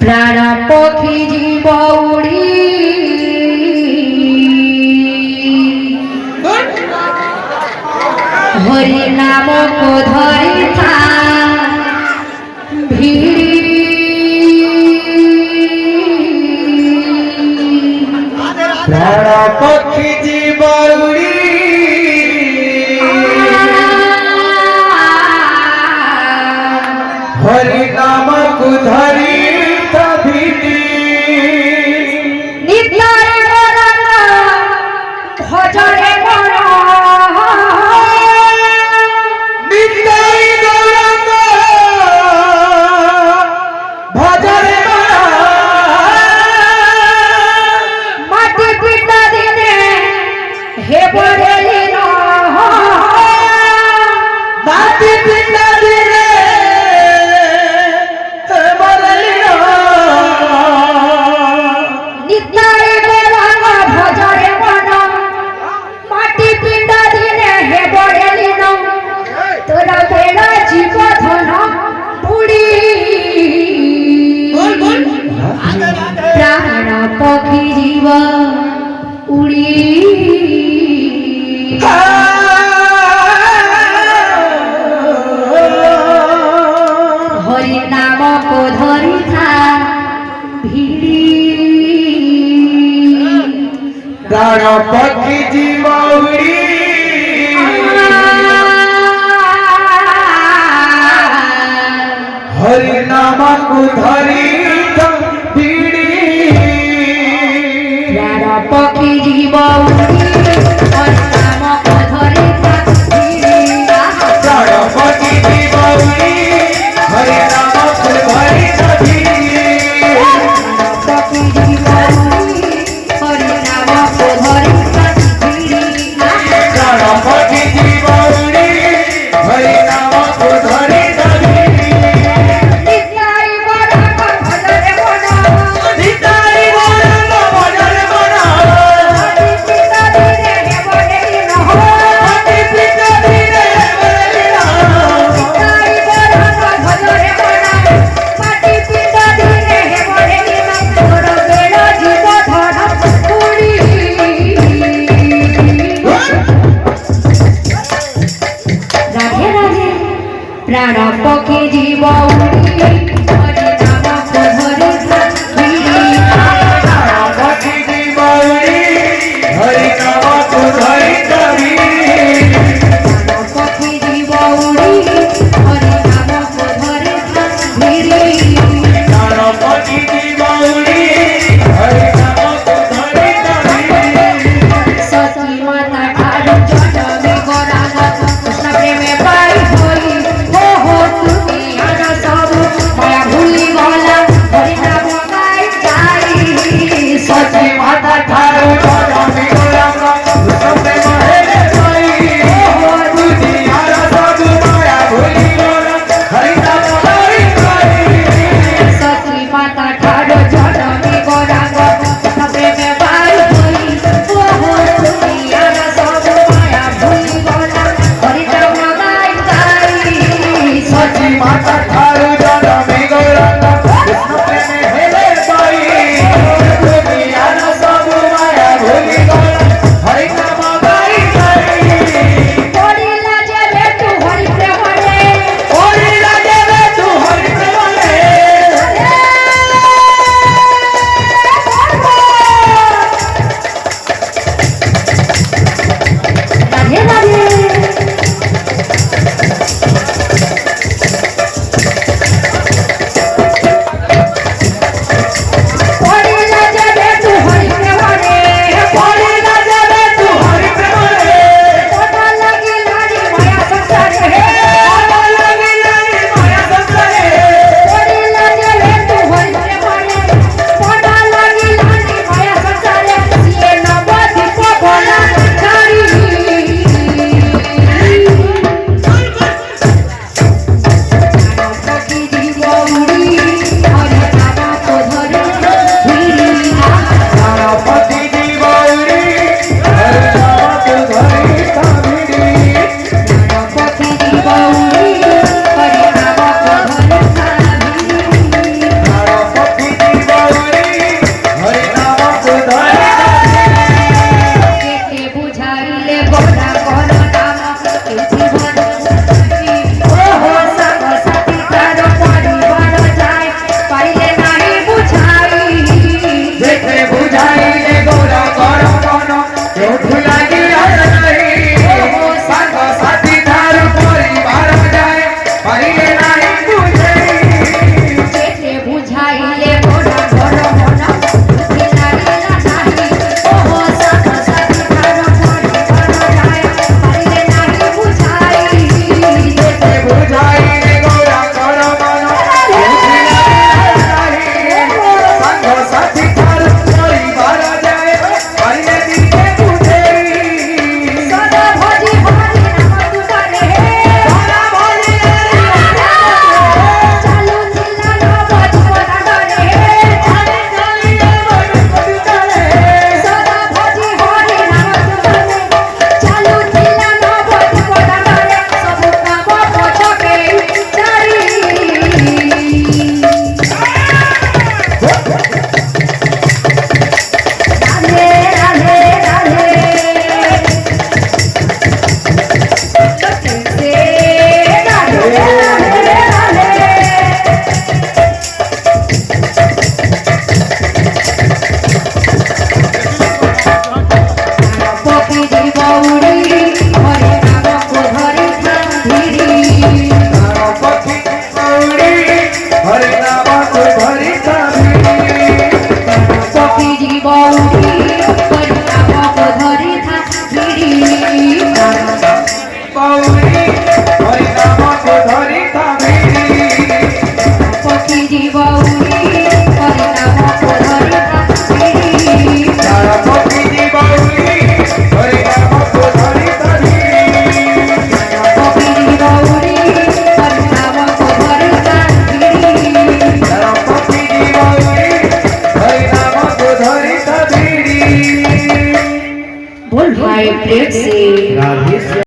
प्राण पक्षी जीव उड़ी हरि नाम को धरी था प्राण पक्षी जीव उड़ी हरि नाम को धरी भजरे माटी पिता दिने हे बरेली माटी पिता दिने हे बरेली निताई बेरंग भजरे मन माटी पिता दिने हे बरेली तोरा बेला जीव धन बुड़ी प्राण पक्षी जीव उड़ी हरि नाम को धरी था भिड़ी प्राण पक्षी जीव उड़ी हरि नाम को धरी प्राण पक्षी जीव उड़ी हरि नाम को धरी था भिड़ी प्राण पक्षी जीव उड़ी हरि नाम को धरी पक्षी जीव उड़ी हरि नाम को धरी था भिड़ी प्राण पक्षी जीव उड़ी हरि नाम को धरी निताई बरंग भजरे मन निताई बरंग भजरे मन माटी पिता ଧରିତା ଭିଡ଼ି ପକ୍ଷୀ ଜୀବ ଉଡ଼ି ହରି ନାମକୁ ଧରିଥା ଭିଡ଼ି ବଉଳି ହରି ନାମକୁ ଧରିତା ଭିଡ଼ି ପକ୍ଷୀ ଜୀବ ଉଡ଼ି ହରି ନାମକୁ ଧରିଥା ଭିଡ଼ି ତାର ପକ୍ଷୀ ବଉଳି ହରି ନାମକୁ ଧରିତା ଭିଡ଼ି ପକ୍ଷୀ ଜୀବ ଉଡ଼ି ହରି ନାମକୁ ଧରିଥା ଭିଡ଼ି ତାର ପକ୍ଷୀ ବଉଳି ହରି ନାମକୁ ଧରିତା ଭିଡ଼ି Bull Fight Bricks